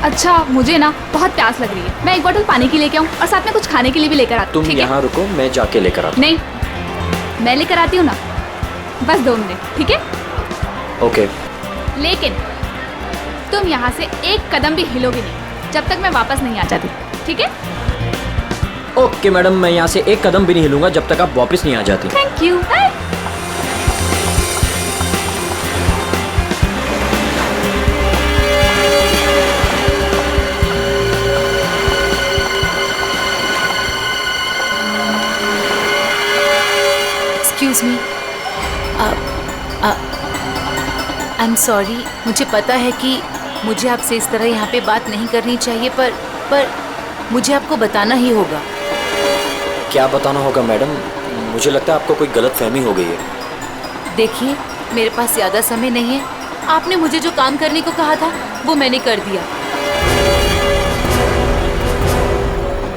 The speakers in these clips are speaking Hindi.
अच्छा, मुझे ना बहुत प्यास लग रही है, मैं एक बोतल पानी की लेके आऊँ और साथ में कुछ खाने के लिए भी लेकर आती हूँ। तुम यहाँ रुको, मैं जाके लेकर आता हूँ। नहीं, मैं लेकर आती हूँ ना, बस 2 मिनट, ठीक है? ओके। लेकिन तुम यहाँ से एक कदम भी हिलोगे नहीं जब तक मैं वापस नहीं आ जाती, ठीक है? ओके मैडम, मैं यहाँ से एक कदम भी नहीं हिलूंगा जब तक आप वापस नहीं आ जाती। Thank you. Excuse me, I am sorry. मुझे पता है कि मुझे आपसे इस तरह यहाँ पे बात नहीं करनी चाहिए, पर मुझे आपको बताना ही होगा। क्या बताना होगा मैडम? मुझे लगता है आपको कोई गलत फहमी हो गई है। देखिए, मेरे पास ज़्यादा समय नहीं है। आपने मुझे जो काम करने को कहा था वो मैंने कर दिया,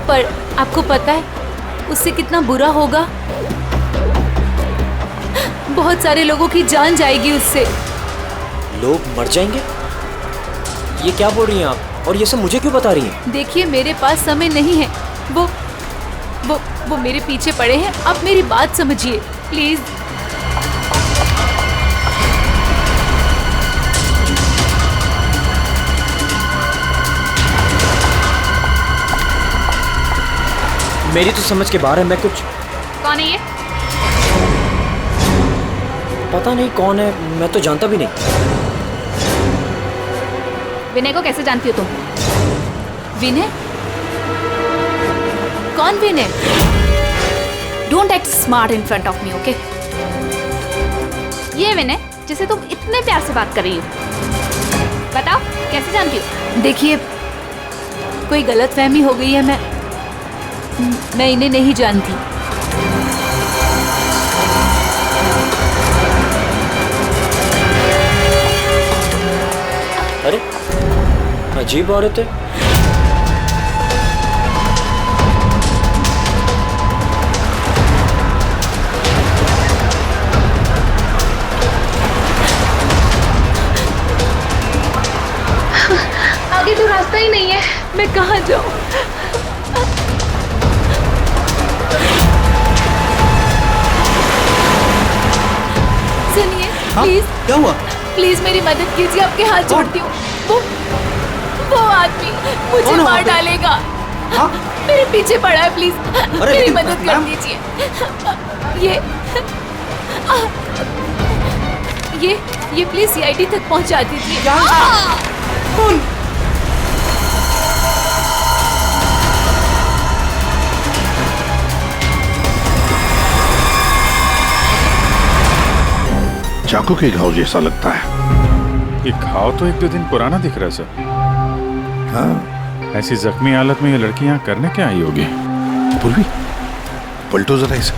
पर आपको पता है उससे कितना बुरा होगा? बहुत सारे लोगों की जान जाएगी उससे। लोग मर जाएंगे? ये क्या बोल रही हैं आप? और ये सब मुझे क्यों बता रही हैं? देखिए, मेरे पास समय नहीं है। वो मेरे पीछे पड़े हैं। आप मेरी बात समझिए प्लीज। मेरी तो समझ के बाहर है। मैं कुछ... कौन है ये? पता नहीं कौन है, मैं तो जानता भी नहीं। विनय को कैसे जानती हो तुम? विनय? कौन Vinay? Don't act smart in front of me, okay? ये विनय जिसे तुम इतने प्यार से बात कर रही हो। बताओ कैसे जानती हो? देखिए, कोई गलतफहमी हो गई है। मैं इन्हें नहीं जानती। अरे, अजीब औरत है। आगे तो रास्ता ही नहीं है, मैं कहाँ जाऊँ? सुनिए, प्लीज। क्या हुआ? प्लीज मेरी मदद कीजिए, आपके हाथ जोड़ती हूँ। वो आदमी मुझे मार डालेगा। हाँ? मेरे पीछे पड़ा है, प्लीज मेरी मदद कर मैम। दीजिए। ये प्लीज सीआईडी तक पहुंचा दीजिए। कौन? चाकू के घाव जैसा लगता है। ये घाव तो 1-2 दिन पुराना दिख रहा है सर। हाँ, ऐसी जख्मी हालत में ये लड़की यहाँ करने क्या आई होगी? पूर्वी, पलटो जरा इसे।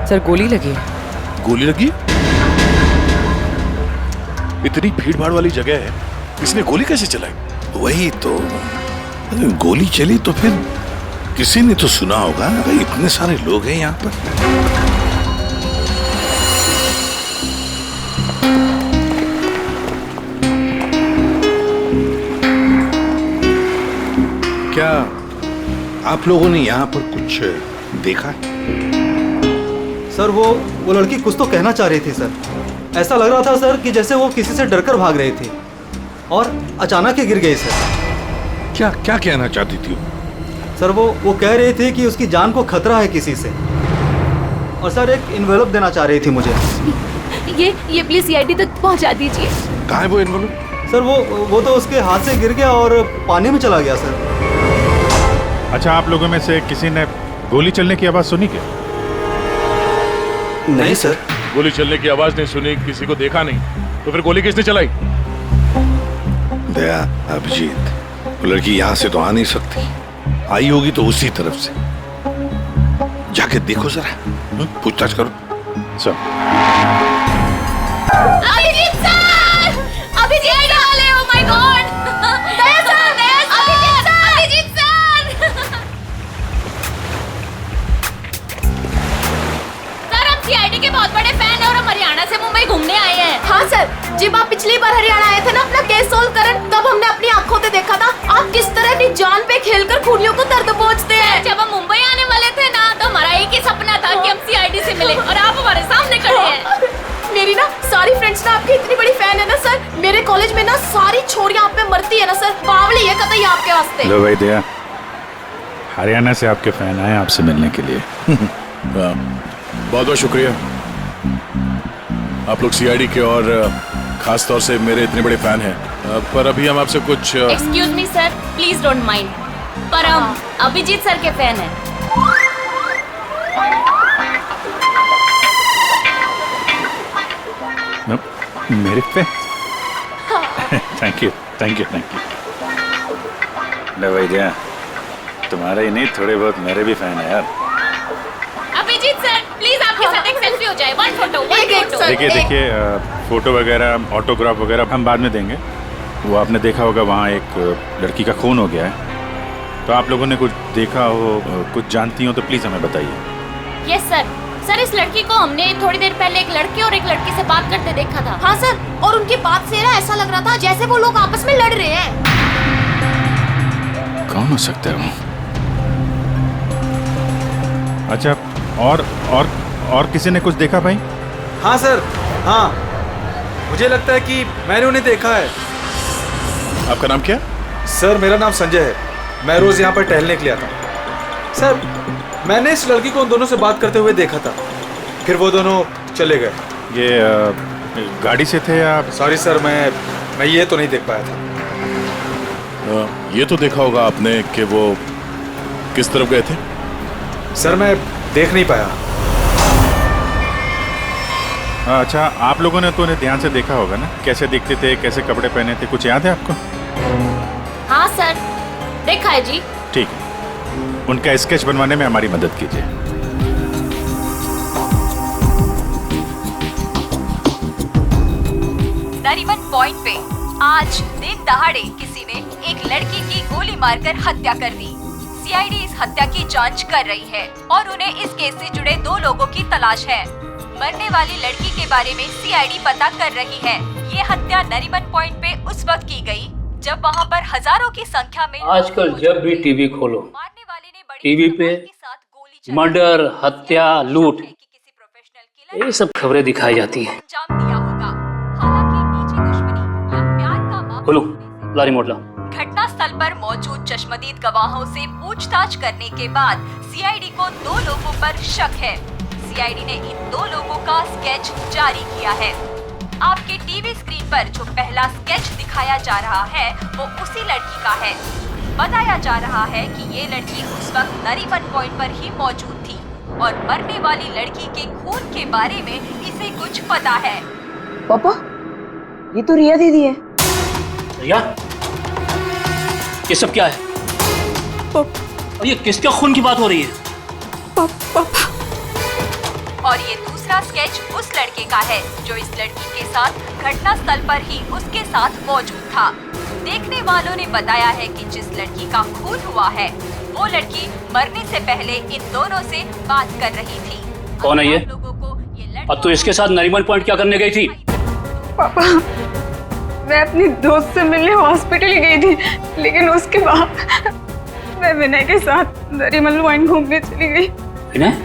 सर, गोली लगी। गोली लगी? इतनी भीड़ भाड़ वाली जगह है, इसने गोली कैसे चलाई? वही तो, गोली चली तो फिर किसी ने तो सुना होगा। अरे इतने सारे लोग हैं यहाँ पर। क्या आप लोगों ने यहाँ पर कुछ देखा है? सर, वो लड़की कुछ तो कहना चाह रही थी सर। ऐसा लग रहा था सर कि जैसे वो किसी से डरकर भाग रही थी और अचानक ही गिर गई सर। क्या क्या कहना चाहती थी वो? सर, वो कह रही थी कि उसकी जान को खतरा है किसी से, और सर एक इन्वेलप देना चाह रही थी मुझे। ये प्लीज सीआईडी तक पहुंचा दीजिए। कहाँ है वो इन्वेलप? सर, वो तो उसके हाथ से गिर गया और पानी में चला गया सर। अच्छा, आप लोगों में से किसी ने गोली चलने की आवाज सुनी क्या? नहीं सर। गोली चलने की आवाज नहीं सुनी, किसी को देखा नहीं, तो फिर गोली किसने चलाई? दया, अभिजीत, वो लड़की यहाँ से तो आ नहीं सकती। आई होगी तो उसी तरफ से। जाके देखो जरा, पूछताछ करो। Sir, Abhijeet sir! अभिजीत वाले, oh my God! Daya sir! Abhijeet sir! Sir, हम सीआईडी के बहुत बड़े फैन हैं और हम हरियाणा से मुंबई घूमने आए हैं। हाँ सर, जब आप पिछली बार हरियाणा आए थे ना अपना केस सोल्व करन, तब हमने अपनी आंखों से देखा था आप किस तरह अपनी जान पे खेलकर खूनियों को दर्द पहुंचते हैं। जब हम मुंबई आने वाले थे ना तो हमारा एक ही सपना था कि हम सीआईडी से मिले और आप हमारे सामने खड़े हैं। मेरी ना सारी फ्रेंड्स ना आपकी इतनी बड़ी फैन है ना सर, मेरे कॉलेज में ना सारी छोरियां आप पे मरती है ना सर, बावली है कतई आपके वास्ते। लो भाई दया, हरियाणा से आपके फैन आए आपसे मिलने के लिए। बहुत बहुत शुक्रिया। आप लोग सीआईडी के और खास तौर से मेरे इतने बड़े फैन हैं, पर अभी हम आपसे कुछ excuse me sir, please don't mind, पर हम अभिजीत सर के फैन हैं। मेरे पे thank you thank you thank you. लो भाई दया, तुम्हारे ही नहीं थोड़े बहुत मेरे भी फैन है यार। अभिजीत सर प्लीज आपके साथ एक सेल्फी हो जाए, वन फोटो। देखिए फोटो वगैरह ऑटोग्राफ वगैरह हम बाद में देंगे। वो आपने देखा होगा वहाँ एक लड़की का खून हो गया है, तो आप लोगों ने कुछ देखा हो, कुछ जानती हो तो प्लीज़ हमें बताइए। Yes sir. सर इस लड़की को हमने थोड़ी देर पहले एक लड़के और एक लड़की से बात करते देखा था। हाँ सर, और उनकी बात से ना ऐसा लग रहा था जैसे वो लोग आपस में लड़ रहे हैं। कौन हो सकता है वो? अच्छा, और किसी ने कुछ देखा भाई? हाँ सर, हाँ मुझे लगता है कि मैंने उन्हें देखा है। आपका नाम क्या? सर मेरा नाम संजय है, मैं रोज यहाँ पर टहलने के लिए आता हूँ। सर मैंने इस लड़की को उन दोनों से बात करते हुए देखा था, फिर वो दोनों चले गए। ये गाड़ी से थे या? सॉरी सर, मैं ये तो नहीं देख पाया था। ये तो देखा होगा आपने कि वो किस तरफ गए थे? सर मैं देख नहीं पाया। अच्छा, आप लोगों ने तो उन्हें ध्यान से देखा होगा ना, कैसे दिखते थे, कैसे कपड़े पहने थे, कुछ याद है आपको? हाँ सर, देखा है जी। ठीक है, उनका स्केच बनवाने में हमारी मदद कीजिए। नरीमन पॉइंट पे आज दिन दहाड़े किसी ने एक लड़की की गोली मारकर हत्या कर दी। सीआईडी इस हत्या की जांच कर रही है और उन्हें इस केस से जुड़े 2 लोगों की तलाश है। मरने वाली लड़की के बारे में सीआईडी पता कर रही है। ये हत्या नरीमन पॉइंट पे उस वक्त की गई जब वहाँ पर हजारों की संख्या में आजकल जब भी टीवी खोलो, टीवी पे मर्डर, हत्या, लूट, ये सब खबरें दिखाई जाती हैं। खोलो ला रिमोट ला। घटना स्थल पर मौजूद चश्मदीद गवाहों से पूछताछ करने के बाद सीआईडी को 2 लोगों पर शक है। सीआईडी ने इन 2 लोगों का स्केच जारी किया है। आपके टीवी स्क्रीन पर जो पहला स्केच दिखाया जा रहा है वो उसी लड़की का है। बताया जा रहा है कि ये लड़की उस वक्त नरीमन पॉइंट पर ही मौजूद थी और मरने वाली लड़की के खून के बारे में इसे कुछ पता है। पापा, ये तो रिया दीदी है। रिया, ये सब क्या है? और ये किसके खून की बात हो रही है? पापा। और ये दूसरा स्केच उस लड़के का है जो इस लड़की के साथ घटना स्थल पर ही उसके साथ मौजूद था। देखने वालों ने बताया है कि जिस लड़की का खून हुआ है वो लड़की मरने से पहले इन दोनों से बात कर रही थी। कौन है ये? और तू इसके साथ नरीमन पॉइंट क्या करने गई थी? पापा, मैं अपनी दोस्त से मिलने हॉस्पिटल गई थी, लेकिन उसके बाद मैं विनय के साथ नरीमन पॉइंट घूमने चली गई। विनय?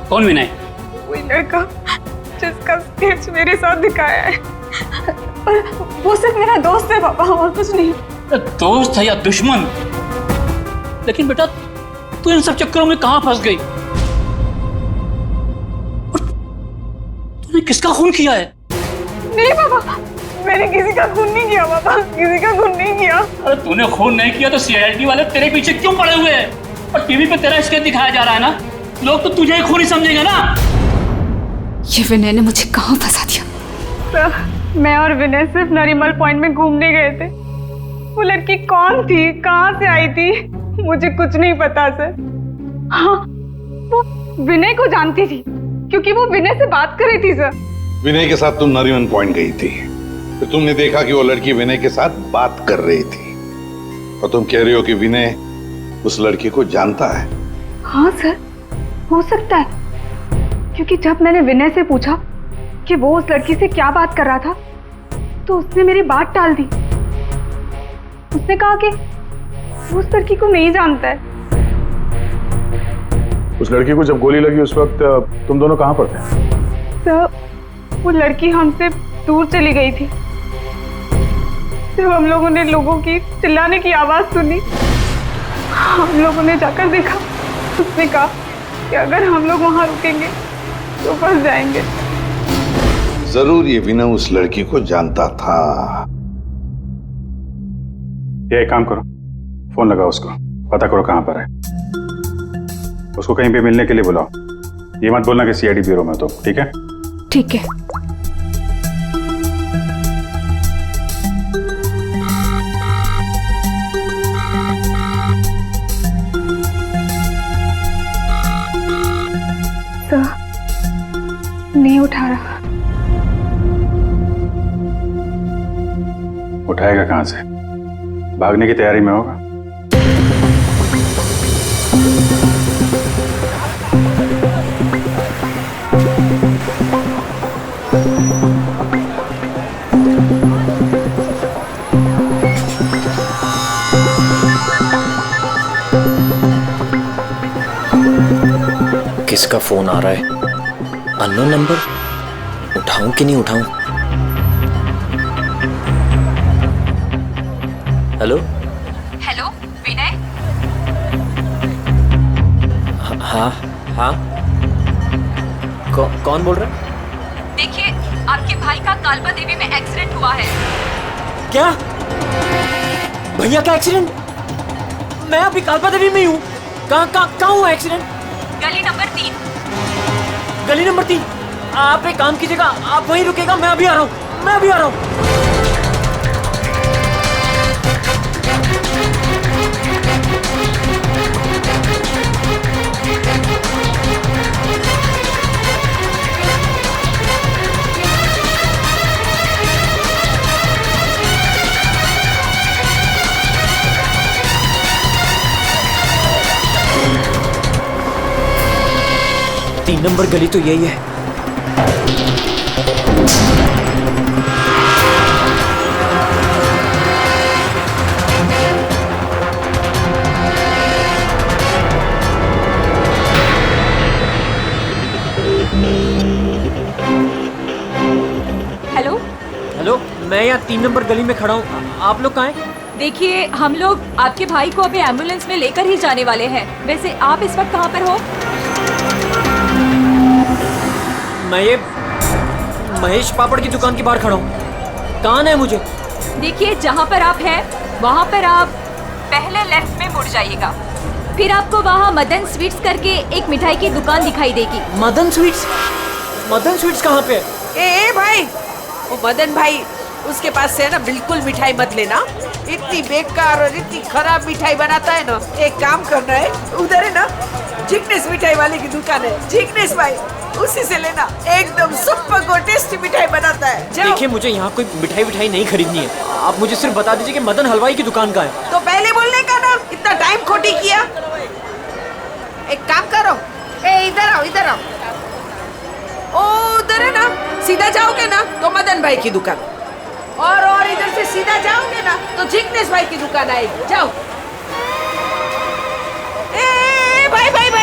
कौन विनय? वही लड़का जिसका स्केच मेरे साथ दिखाया है, और वो सिर्फ मेरा दोस्त है पापा, और कुछ नहीं। दोस्त है या दुश्मन? लेकिन बेटा तू इन सब चक्करों में कहाँ फंस गई? तूने किसका खून किया है? नहीं पापा, मैंने किसी का खून नहीं किया पापा, किसी का खून नहीं किया। अरे तूने खून नहीं किया तो सीआईडी वाले तेरे पीछे क्यों पड़े हुए हैं? और टीवी पे तेरा स्केच दिखाया जा रहा है ना, लोग तो तुझे ही खूनी समझेंगे ना। ये विनय ने मुझे कहाँ फंसा दिया? सर, मैं और विनय सिर्फ नरीमन पॉइंट में घूमने गए थे। वो लड़की कौन थी, कहाँ से आई थी, मुझे कुछ नहीं पता सर। हाँ, वो विनय को जानती थी क्योंकि वो विनय से बात कर रही थी सर। विनय के साथ तुम नरीमन पॉइंट गई थी, फिर तुमने देखा कि वो लड़की विनय के साथ बात कर रही थी, और तुम कह रही हो कि विनय उस लड़की को जानता है। हाँ सर, हो सकता है, क्योंकि जब मैंने विनय से पूछा कि वो उस लड़की से क्या बात कर रहा था, तो उसने मेरी बात टाल दी। उसने कहा कि वो उस लड़की को नहीं जानता है। उस लड़की को जब गोली लगी उस वक्त तुम दोनों कहाँ पर थे? सर, वो लड़की हमसे दूर चली गई थी। जब हम लोगों ने लोगों की चिल्लाने की आवाज सुनी, हम लोगों ने जाकर देखा। उसने कहा कि अगर हम लोग वहां रुकेंगे तो फंस जाएंगे। जरूर ये विनय उस लड़की को जानता था। ये एक काम करो, फोन लगाओ उसको, पता करो कहाँ पर है। उसको कहीं पे मिलने के लिए बुलाओ। ये मत बोलना कि सीआईडी ब्यूरो में तो, ठीक है? ठीक है। सर, नहीं उठा रहा। उठाएगा कहाँ से? भागने की तैयारी में होगा। किसका फोन आ रहा है? Unknown number. उठाऊं कि नहीं उठाऊं? हेलो हेलो विनय। हाँ हाँ, कौन बोल रहा है? देखिए, आपके भाई का कालबा देवी में एक्सीडेंट हुआ है। क्या? भैया का एक्सीडेंट? मैं अभी कालबा देवी में ही हूँ। कहाँ हुआ एक्सीडेंट? गली नंबर 3। गली नंबर 3? आप एक काम कीजिएगा, आप वहीं रुकेगा, मैं अभी आ रहा हूँ। तीन नंबर गली तो यही है। हेलो हेलो, मैं यहाँ 3 नंबर गली में खड़ा हूँ। आप लोग कहाँ हैं? देखिए, हम लोग आपके भाई को अभी एम्बुलेंस में लेकर ही जाने वाले हैं। वैसे आप इस वक्त कहाँ पर हो? मैं ये महेश पापड़ की दुकान के बाहर खड़ा हूँ। कहाँ है मुझे? देखिए, जहाँ पर आप हैं वहाँ पर आप पहले लेफ्ट में मुड़ जाइएगा। फिर आपको वहाँ मदन स्वीट्स करके एक मिठाई की दुकान दिखाई देगी। मदन स्वीट्स? मदन स्वीट्स कहाँ पे है? ए भाई, वो मदन भाई, उसके पास से है ना बिल्कुल मिठाई मत लेना। इतनी बेकार और इतनी खराब मिठाई बनाता है ना। एक काम करना है, उधर है ना जिग्नेश मिठाई वाले की दुकान है, जिग्नेश भाई, उसी से लेना। एकदम सुपर और टेस्टी मिठाई बनाता है। देखिए, मुझे यहाँ कोई मिठाई नहीं खरीदनी है। आप मुझे सिर्फ बता दीजिए कि मदन हलवाई की दुकान कहाँ है। तो पहले बोलने का ना, इतना टाइम खोटी किया। एक काम करो, इधर आओ। ओ उधर है ना, सीधा जाओगे ना तो मदन भाई की दुकान, और इधर से सीधा जाओगे ना तो जिग्नेश भाई की दुकान आएगी। जाओ। ए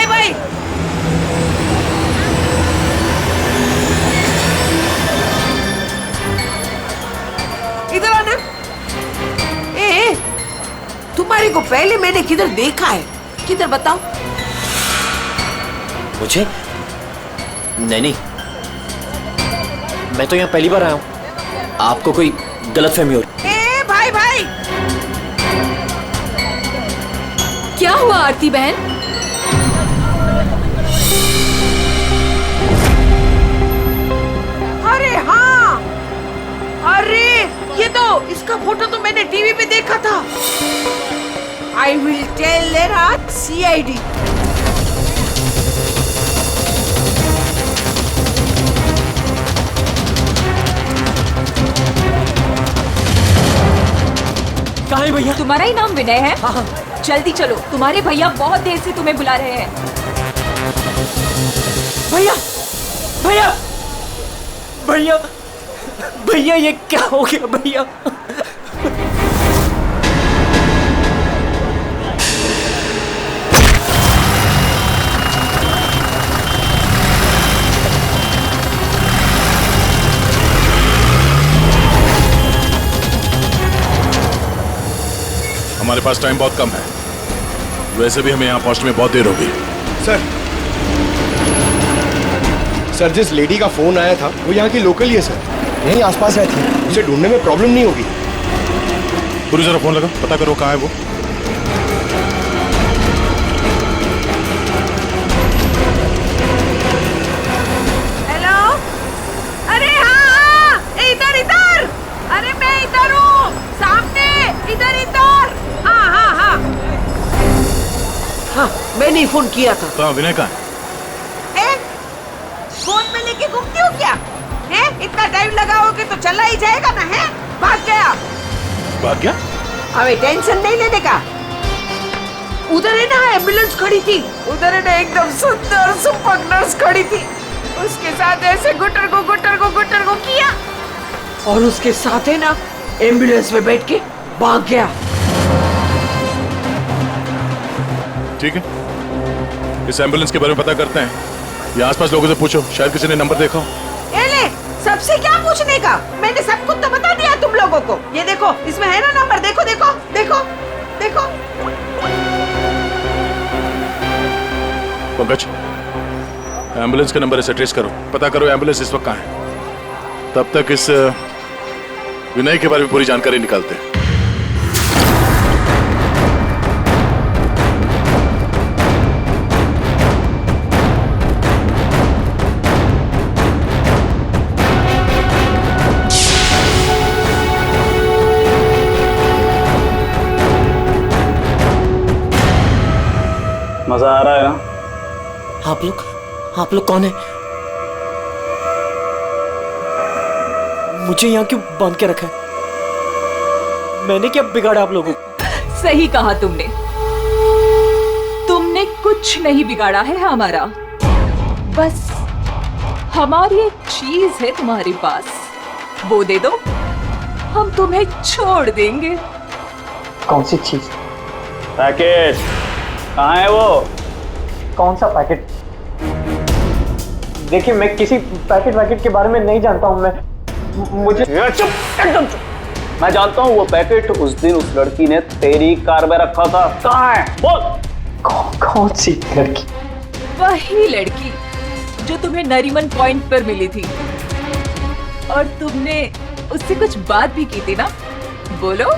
भाई। इधर आना। तुम्हारे को पहले मैंने किधर देखा है? किधर बताओ? मुझे? नहीं, मैं तो यहाँ पहली बार आया हूँ। आपको कोई गलतफहमी हो रही? भाई क्या हुआ आरती बहन? अरे हाँ, अरे ये तो, इसका फोटो तो मैंने टीवी पे देखा था। I will tell there CID. कहाँ है भैया? तुम्हारा ही नाम विनय है? हाँ। जल्दी चलो, तुम्हारे भैया बहुत देर से तुम्हें बुला रहे हैं। भैया भैया भैया ये क्या हो गया भैया? हमारे पास टाइम बहुत कम है, वैसे भी हमें यहाँ पहुंचने में बहुत देर होगी। सर जिस लेडी का फोन आया था वो यहाँ की लोकल ही है सर, यहीं आसपास रहती है, उसे ढूंढने में प्रॉब्लम नहीं होगी। पूरी जरा फोन लगा, पता करो कहाँ है वो। हेलो, अरे हाँ इधर इधर, अरे मैं इधर हूँ सामने, इधर इधर। हाँ हाँ हाँ हाँ, मैंने ही फोन किया था। तो विनय कहाँ है? फोन में लेके घूमती हो क्या? है इतना टाइम लगाओगे तो चला ही जाएगा ना। है भाग गया। भाग गया? अबे टेंशन नहीं लेने का। उधर है ना एम्बुलेंस खड़ी थी, उधर है ना एकदम सुंदर सुपर नर्स खड़ी थी, उसके साथ ऐसे गुटर को किया और उसके साथ है ना एम्बुलेंस में बैठ के भाग गया। ठीक है, इस एम्बुलेंस के बारे में पता करते हैं, ये आसपास लोगों से पूछो, शायद किसी ने नंबर देखा हो। ले, सबसे क्या पूछने का, मैंने सब कुछ तो बता दिया तुम लोगों को। ये देखो इसमें है ना नंबर, देखो देखो देखो देखो। पंकज, एम्बुलेंस का नंबर इसे ट्रेस करो, पता करो एम्बुलेंस इस वक्त कहाँ है। तब तक इस विनय के बारे में पूरी जानकारी निकालते हैं। मजा आ रहा है ना? आप लोग कौन है? मुझे यहाँ क्यों बांध के रखा है? मैंने क्या बिगाड़ा आप लोगों को? सही कहा तुमने कुछ नहीं बिगाड़ा है हमारा, बस हमारी एक चीज है तुम्हारे पास, वो दे दो, हम तुम्हें छोड़ देंगे। कौन सी चीज? पैकेट कहाँ है वो? कौन सा पैकेट? देखिए मैं किसी पैकेट के बारे में नहीं जानता हूँ। मैं मुझे चुप, एकदम चुप। मैं जानता हूँ वो पैकेट उस दिन उस लड़की ने तेरी कार में रखा था, कहाँ है बोल? कौन सी लड़की? वही लड़की जो तुम्हें नरीमन पॉइंट पर मिली थी और तुमने उससे कुछ बात भी की थी ना, बोलो।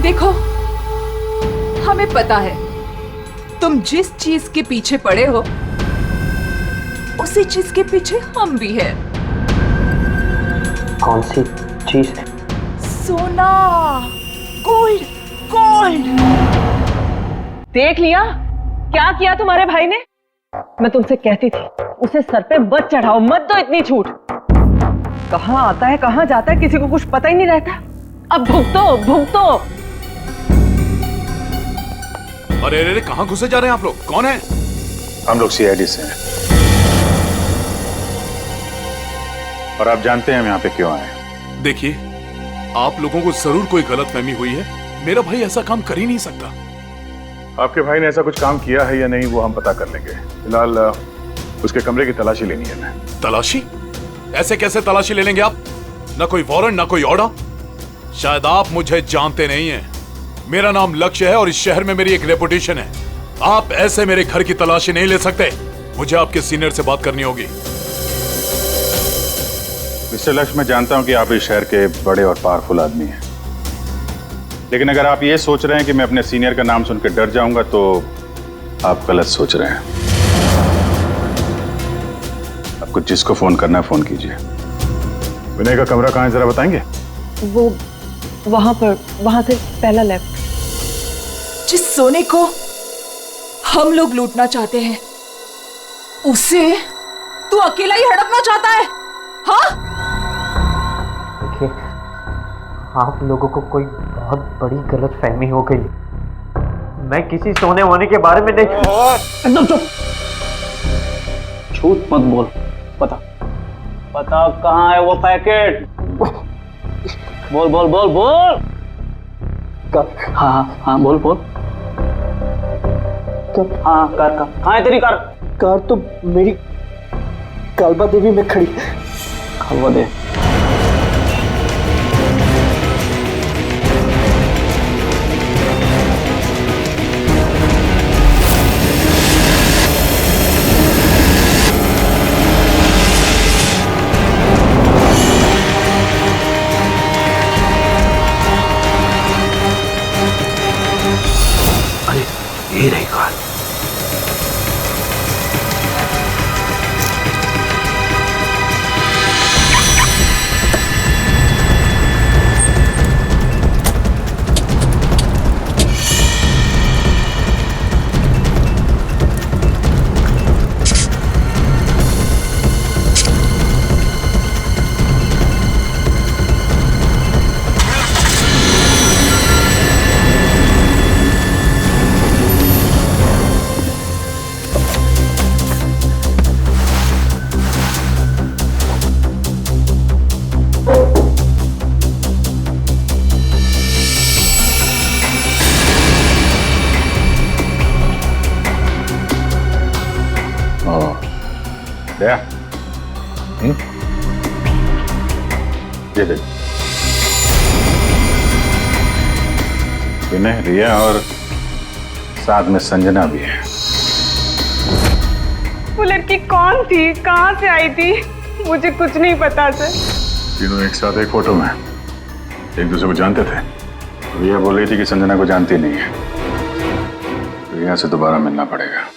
देखो हमें पता है तुम जिस चीज के पीछे पड़े हो उसी चीज के पीछे हम भी हैं। कौन सी चीज? सोना, गोल्ड, गोल्ड। देख लिया क्या किया तुम्हारे भाई ने? मैं तुमसे कहती थी उसे सर पे मत चढ़ाओ, मत दो इतनी छूट। कहाँ आता है कहाँ जाता है किसी को कुछ पता ही नहीं रहता। अब भुगतो भुगतो। अरे अरे कहाँ घुसे जा रहे हैं आप लोग? कौन है? हम लोग सीआईडी से हैं और आप जानते हैं हम यहाँ पे क्यों आए। देखिए आप लोगों को जरूर कोई गलतफहमी हुई है, मेरा भाई ऐसा काम कर ही नहीं सकता। आपके भाई ने ऐसा कुछ काम किया है या नहीं वो हम पता कर लेंगे, फिलहाल उसके कमरे की तलाशी लेनी है। मैं तलाशी? ऐसे कैसे तलाशी ले लेंगे आप? ना कोई वारंट ना कोई ऑर्डर। शायद आप मुझे जानते नहीं हैं, मेरा नाम लक्ष्य है और इस शहर में मेरी एक रेपुटेशन है। आप ऐसे मेरे घर की तलाशी नहीं ले सकते, मुझे आपके सीनियर से बात करनी होगी। मिस्टर लक्ष्य, मैं जानता हूं कि आप इस शहर के बड़े और पावरफुल आदमी हैं, लेकिन अगर आप ये सोच रहे हैं कि मैं अपने सीनियर का नाम सुनकर डर जाऊंगा तो आप गलत सोच रहे हैं। आपको जिसको फोन करना है फोन कीजिए। विनय का कमरा कहाँ है जरा बताएंगे? वो वहां पर, वहां से पहला लेफ्ट। जिस सोने को हम लोग लूटना चाहते हैं उसे तू अकेला ही हड़पना चाहता है? हाँ? आप लोगों को कोई बहुत बड़ी गलतफहमी हो गई। मैं किसी सोने वोने के बारे में नहीं। एकदम चुप, झूठ मत बोल। पता कहाँ है वो पैकेट? बोल बोल बोल बोल। हाँ बोल बोल। हाँ कार कहाँ है तेरी कार? कार तो मेरी कालबा देवी में खड़ी। कालबा देवी? ये रही कार। दया, ये देख, विनय, रिया और साथ में संजना भी है। वो लड़की कौन थी, कहाँ से आई थी? मुझे कुछ नहीं पता सर। तीनों एक साथ एक फोटो में एक दूसरे को जानते थे। रिया बोल रही थी कि संजना को जानती नहीं है। रिया से दोबारा मिलना पड़ेगा।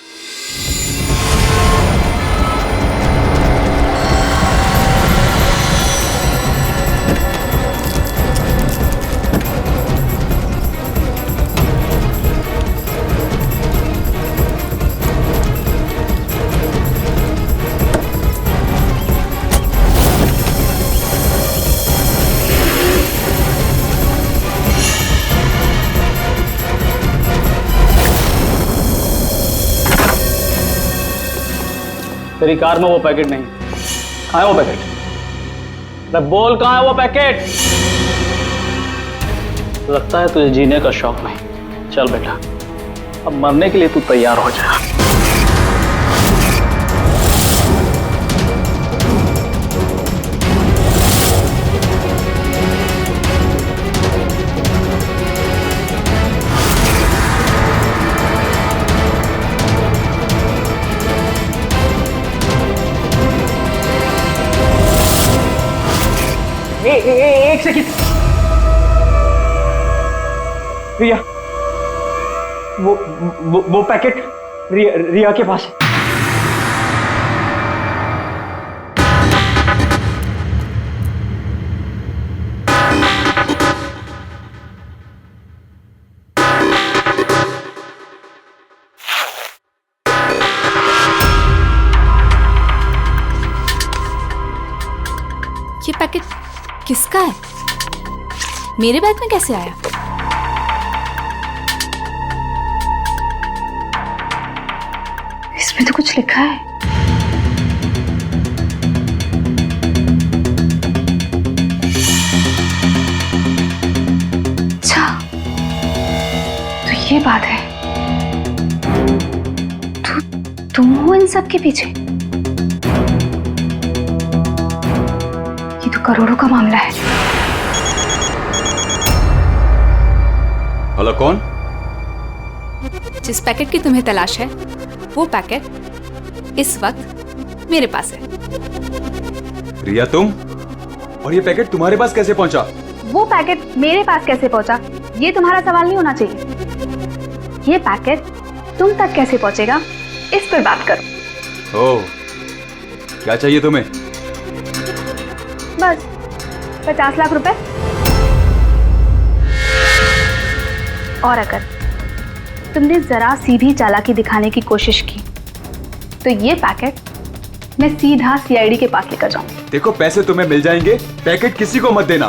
तेरी कार में वो पैकेट नहीं। कहाँ है वो पैकेट? अरे बोल, कहाँ है वो पैकेट? लगता है तुझे जीने का शौक नहीं। चल बेटा, अब मरने के लिए तू तैयार हो जा। एक सेकंड। रिया, वो पैकेट रिया के पास है। ये पैकेट किसका है? मेरे बैग में कैसे आया? इसमें तो कुछ लिखा है। अच्छा, तो ये बात है। तुम हो इन सब के पीछे? ये तो करोड़ों का मामला है। हेलो, कौन? जिस पैकेट की तुम्हें तलाश है, वो पैकेट इस वक्त मेरे पास है। रिया, तुम? और ये पैकेट तुम्हारे पास कैसे पहुंचा? वो पैकेट मेरे पास कैसे पहुंचा, ये तुम्हारा सवाल नहीं होना चाहिए। ये पैकेट तुम तक कैसे पहुंचेगा, इस पर बात करो। ओह, क्या चाहिए तुम्हें? बस 50 लाख रुपए। और अगर तुमने जरा सी भी चालाकी दिखाने की कोशिश की तो ये पैकेट मैं सीधा सीआईडी के पास लेकर जाऊंगी। देखो, पैसे तुम्हें मिल जाएंगे, पैकेट किसी को मत देना।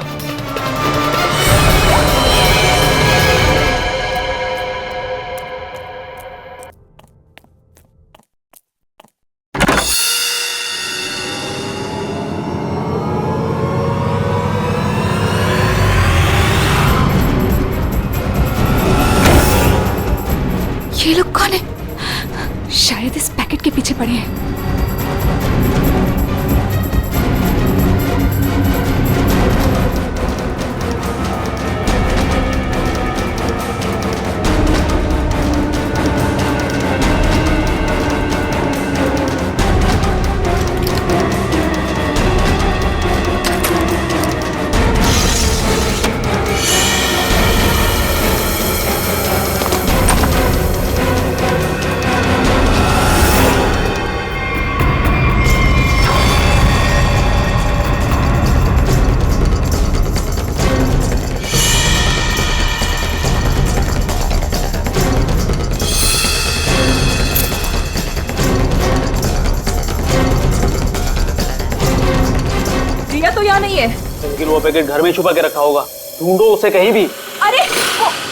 तो यहाँ नहीं है। लेकिन वो पैकेट घर में छुपा के रखा होगा, ढूंढो उसे कहीं भी। अरे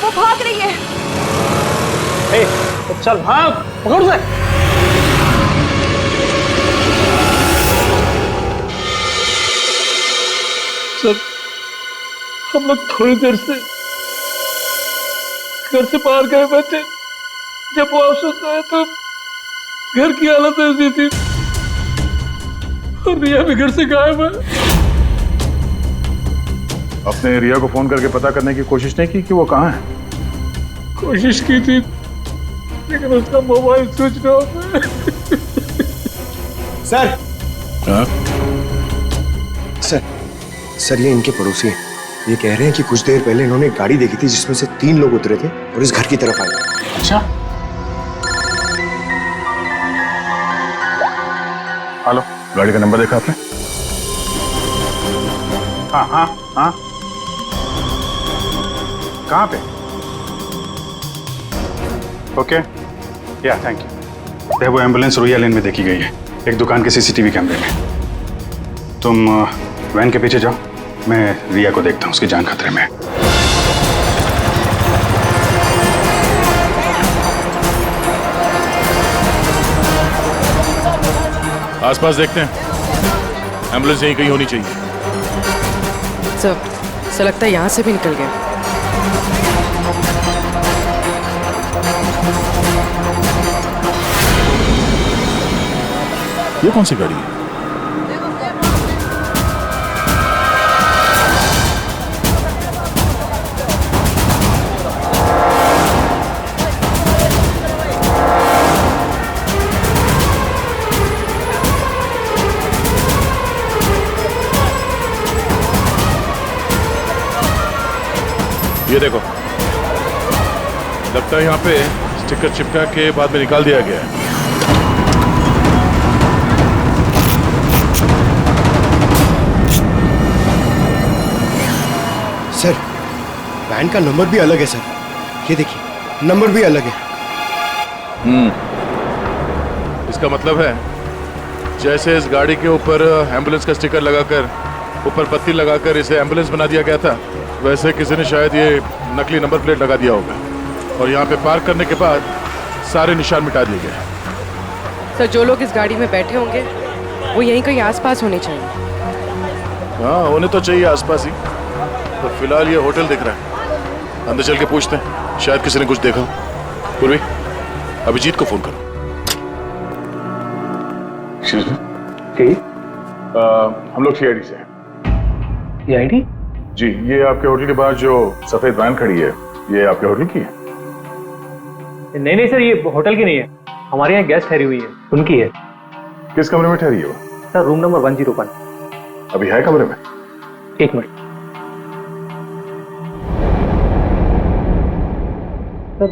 वो भाग रही है। तो चल भाग, पकड़ उसे। सर, हम लोग थोड़ी देर से घर से बाहर गए बच्चे, जब वापस आए तो घर की हालत ऐसी थी और रिया भी घर से गायब है। आपने रिया को फोन करके पता करने की कोशिश नहीं की कि वो कहाँ है? कोशिश की थी लेकिन उसका मोबाइल स्विच ऑफ है। सर सर ये इनके पड़ोसी हैं। ये कह रहे हैं कि कुछ देर पहले इन्होंने एक गाड़ी देखी थी जिसमें से 3 लोग उतरे थे और इस घर की तरफ आए। अच्छा, हेलो, गाड़ी का नंबर देखा आपने? हाँ हाँ हाँ, कहाँ पे? ओके, या थैंक यू। वो एम्बुलेंस रोया लेन में देखी गई है, एक दुकान के सीसीटीवी कैमरे में। तुम वैन के पीछे जाओ, मैं रिया को देखता हूँ, उसकी जान खतरे में है। आसपास देखते हैं, एम्बुलेंस यहीं कहीं होनी चाहिए। सर लगता है यहाँ से भी निकल गए। ये कौन सी गाड़ी है? ये देखो, लगता है यहाँ पे स्टिकर चिपका के बाद में निकाल दिया गया है। सर वैन का नंबर भी अलग है सर, ये देखिए नंबर भी अलग है। इसका मतलब है जैसे इस गाड़ी के ऊपर एम्बुलेंस का स्टिकर लगाकर ऊपर पत्ती लगाकर इसे एम्बुलेंस बना दिया गया था, वैसे किसी ने शायद ये नकली नंबर प्लेट लगा दिया होगा और यहाँ पे पार्क करने के बाद सारे निशान मिटा दिए गए। सर जो लोग इस गाड़ी में बैठे होंगे वो यहीं कहीं आसपास होने चाहिए। हाँ, होने तो चाहिए आसपास ही। तो फिलहाल ये होटल दिख रहा है, अंदर चल के पूछते हैं, शायद किसी ने कुछ देखा। पूर्वी, अभिजीत को फोन करो। हम लोग सीआईडी से हैं। सीआईडी? जी, ये आपके होटल के बाहर जो सफेद वैन खड़ी है, ये आपके होटल की है? नहीं नहीं सर, ये होटल की नहीं है, हमारे यहाँ गेस्ट ठहरी हुई है, उनकी है। किस कमरे में ठहरी है वो? Sir room number 101। अभी है कमरे में? एक मिनट सर,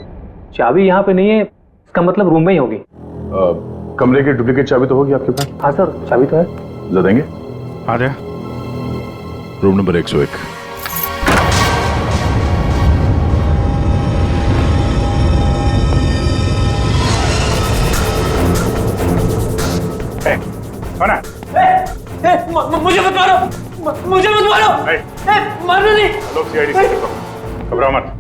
चाबी यहाँ पे नहीं है, इसका मतलब रूम में ही होगी। कमरे की डुप्लीकेट चाबी तो होगी आपके पास? हाँ सर, चाबी तो है। ला देंगे? आ जाए। Room number 101। मुझे मत मारो, मुझे मत मारो, मारो नहीं। लोग सीआईडी से घबराओ मत।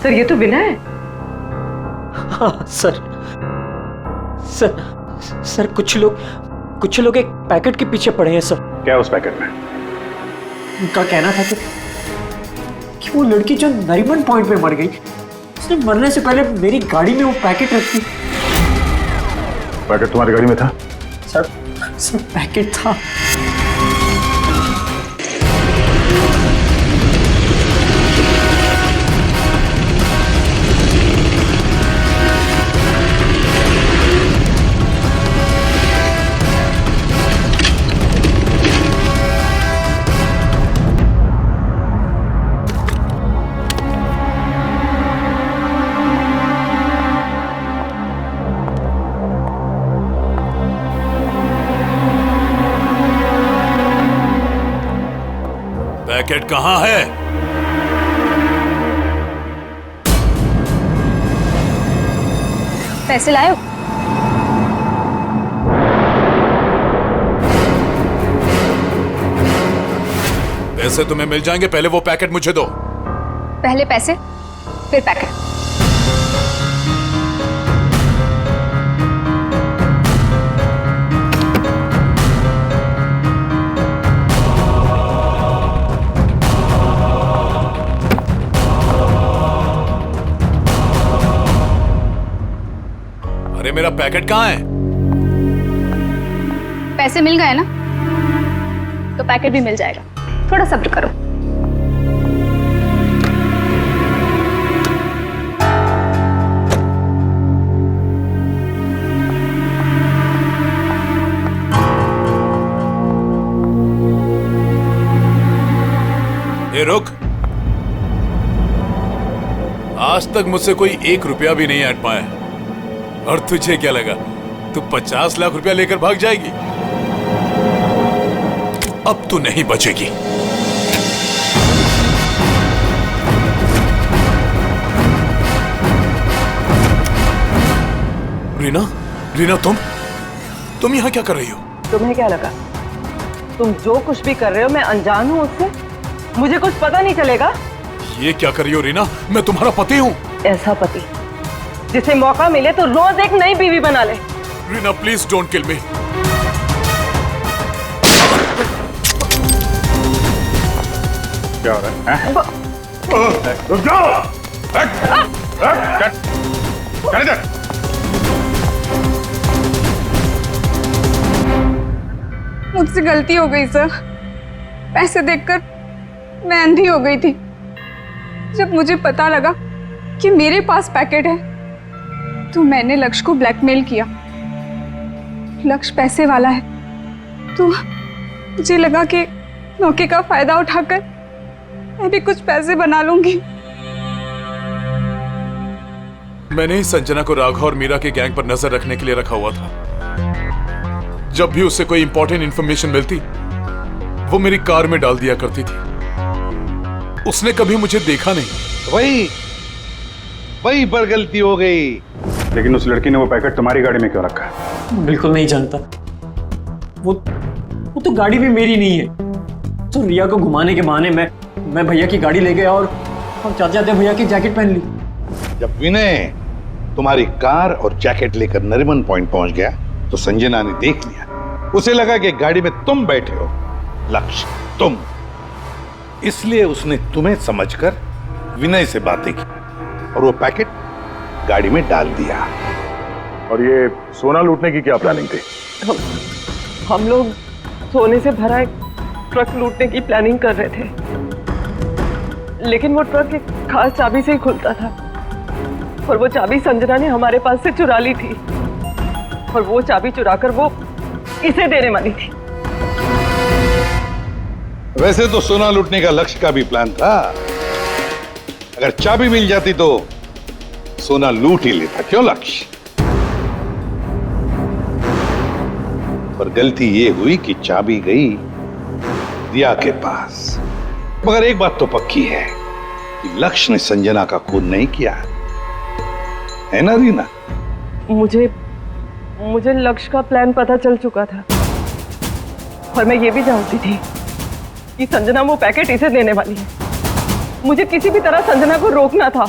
सर ये तो विनय है। हाँ सर, सर कुछ लोग एक पैकेट के पीछे पड़े हैं सर। क्या उस पैकेट में? उनका कहना था कि वो लड़की जो नरीमन पॉइंट पे मर गई, उसने मरने से पहले मेरी गाड़ी में वो पैकेट रखी। पैकेट तुम्हारी गाड़ी में था? सर पैकेट था। पैकेट कहाँ है? पैसे लाए हो? पैसे तुम्हें मिल जाएंगे, पहले वो पैकेट मुझे दो। पहले पैसे फिर पैकेट। अरे मेरा पैकेट कहाँ है? पैसे मिल गए ना, तो पैकेट भी मिल जाएगा। थोड़ा सब्र करो। ए रुक, आज तक मुझसे कोई 1 रुपया भी नहीं हट पाया, और तुझे क्या लगा तू 50 लाख रुपया लेकर भाग जाएगी? अब तू नहीं बचेगी। रीना, रीना तुम यहाँ क्या कर रही हो? तुम्हें क्या लगा तुम जो कुछ भी कर रहे हो मैं अनजान हूँ उससे? मुझे कुछ पता नहीं चलेगा? ये क्या कर रही हो रीना? मैं तुम्हारा पति हूँ। ऐसा पति जिसे मौका मिले तो रोज एक नई बीवी बना ले। रीना प्लीज डोंट किल मी। क्या हो रहा है? रुक जाओ! कर इधर! मुझसे गलती हो गई सर। पैसे देखकर मैं अंधी हो गई थी। जब मुझे पता लगा कि मेरे पास पैकेट है तो मैंने लक्ष्य को ब्लैकमेल किया। लक्ष्य पैसे वाला है तो मुझे लगा कि मौके का फायदा उठाकर मैं भी कुछ पैसे बना लूंगी। मैंने ही संजना को राघव और मीरा के गैंग पर नजर रखने के लिए रखा हुआ था। जब भी उससे कोई इंपॉर्टेंट इंफॉर्मेशन मिलती वो मेरी कार में डाल दिया करती थी। उसने कभी मुझे देखा नहीं। वही पर गलती हो गई। लेकिन उस लड़की ने वो पैकेट तुम्हारी गाड़ी में क्यों रखा है? बिल्कुल नहीं जानता। वो तो गाड़ी भी मेरी नहीं है। तो रिया को घुमाने के बहाने मैं भैया की गाड़ी ले गया और जाते जाते भैया की जैकेट पहन ली। जब विनय तुम्हारी कार और जैकेट लेकर नरीमन पॉइंट पहुंच गया तो संजना ने देख लिया। उसे लगा कि गाड़ी में तुम बैठे हो, लक्ष्य तुम। इसलिए उसने तुम्हें समझकर विनय से बातें की और वो पैकेट गाड़ी में डाल दिया। और ये सोना लूटने की क्या प्लानिंग थी? हम लोग सोने से भरा एक ट्रक लूटने की प्लानिंग कर रहे थे, लेकिन वो ट्रक एक खास चाबी से ही खुलता था और वो चाबी संजना ने हमारे पास से चुरा ली थी और वो चाबी चुराकर वो इसे देने वाली थी। वैसे तो सोना लूटने का लक्ष्य का भी प्लान था। अगर चाबी मिल जाती तो सोना लूट ही लेता, क्यों लक्ष्य? पर गलती ये हुई कि चाबी गई दिया के पास। मगर एक बात तो पक्की है कि लक्ष्य ने संजना का खून नहीं किया, है ना रीना? मुझे लक्ष्य का प्लान पता चल चुका था और मैं ये भी जानती थी कि संजना वो पैकेट इसे देने वाली है। मुझे किसी भी तरह संजना को रोकना था,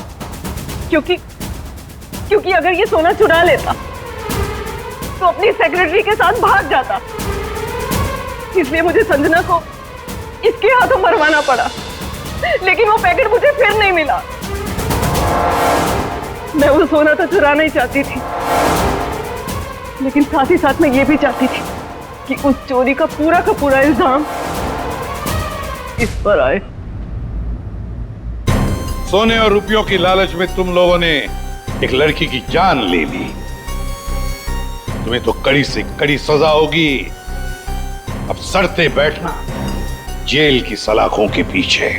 क्योंकि अगर ये सोना चुरा लेता तो अपनी सेक्रेटरी के साथ भाग जाता। इसलिए मुझे संजना को इसके हाथों मरवाना पड़ा, लेकिन वो पैकेट मुझे फिर नहीं मिला। मैं वो सोना तो चुराना ही चाहती थी, लेकिन साथ ही साथ मैं ये भी चाहती थी कि उस चोरी का पूरा इल्जाम इस पर आए। सोने और रुपयों की लालच में तुम लोगों ने एक लड़की की जान ले ली। तुम्हें तो कड़ी से कड़ी सजा होगी। अब सड़ते बैठना जेल की सलाखों के पीछे।